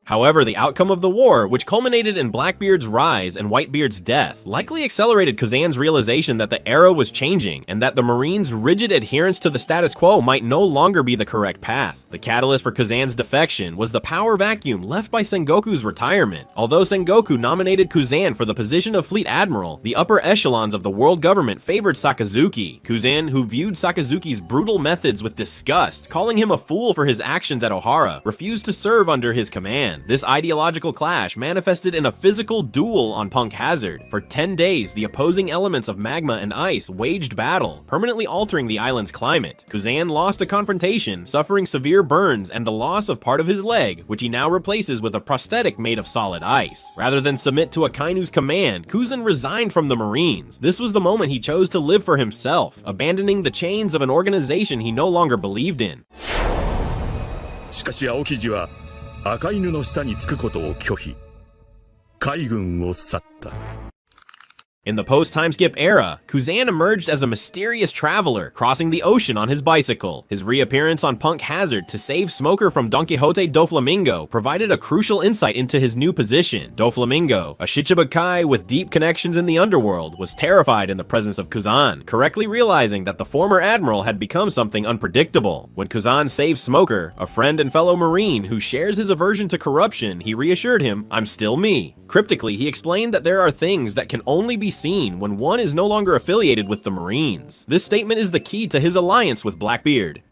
However, the outcome of the war, which culminated in Blackbeard's rise and Whitebeard's death, likely accelerated Kuzan's realization that the era was changing and that the Marines' rigid adherence to the status quo might no longer be the correct path. The catalyst for Kuzan's defection was the power vacuum left by Sengoku's retirement. Although Sengoku nominated Kuzan for the position of Fleet Admiral, the upper echelons of the world government favored Sakazuki. Kuzan, who viewed Sakazuki's brutal methods with disgust, calling him a fool for his actions at Ohara, refused to serve under his command. This ideological clash manifested in a physical duel on Punk Hazard. For 10 days, the opposing elements of magma and ice waged battle, permanently altering the island's climate. Kuzan lost the confrontation, suffering severe burns and the loss of part of his leg, which he now replaces with a prosthetic made of solid ice. Rather than submit to Akainu's command, Kuzan resigned from the Marines. This was the moment he chose to live for himself, abandoning the chains of an organization he no longer believed in. しかし青生地は赤犬の下につくことを拒否。海軍を去った。 In the post-time skip era, Kuzan emerged as a mysterious traveler, crossing the ocean on his bicycle. His reappearance on Punk Hazard to save Smoker from Don Quixote Doflamingo provided a crucial insight into his new position. Doflamingo, a Shichibukai with deep connections in the underworld, was terrified in the presence of Kuzan, correctly realizing that the former admiral had become something unpredictable. When Kuzan saved Smoker, a friend and fellow Marine who shares his aversion to corruption, he reassured him, "I'm still me." Cryptically, he explained that there are things that can only be seen when one is no longer affiliated with the Marines. This statement is the key to his alliance with Blackbeard.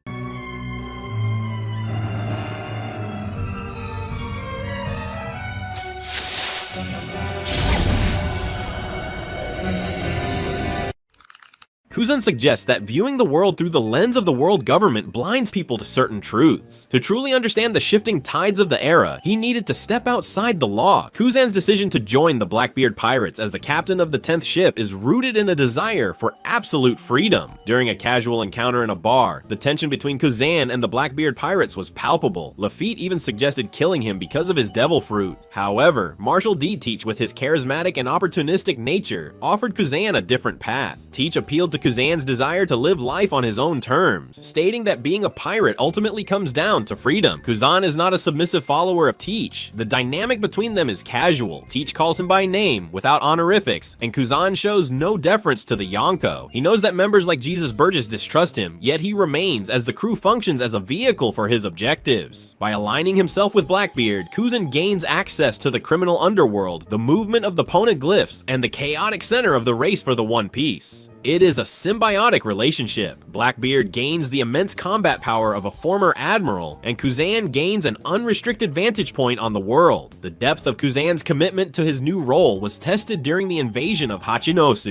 Kuzan suggests that viewing the world through the lens of the world government blinds people to certain truths. To truly understand the shifting tides of the era, he needed to step outside the law. Kuzan's decision to join the Blackbeard pirates as the captain of the 10th ship is rooted in a desire for absolute freedom. During a casual encounter in a bar, the tension between Kuzan and the Blackbeard pirates was palpable. Lafitte even suggested killing him because of his devil fruit. However, Marshal D. Teach, with his charismatic and opportunistic nature, offered Kuzan a different path. Teach appealed to Kuzan's desire to live life on his own terms, stating that being a pirate ultimately comes down to freedom. Kuzan is not a submissive follower of Teach. The dynamic between them is casual. Teach calls him by name, without honorifics, and Kuzan shows no deference to the Yonko. He knows that members like Jesus Burgess distrust him, yet he remains as the crew functions as a vehicle for his objectives. By aligning himself with Blackbeard, Kuzan gains access to the criminal underworld, the movement of the poneglyphs, and the chaotic center of the race for the One Piece. It is a symbiotic relationship. Blackbeard gains the immense combat power of a former admiral, and Kuzan gains an unrestricted vantage point on the world. The depth of Kuzan's commitment to his new role was tested during the invasion of Hachinosu.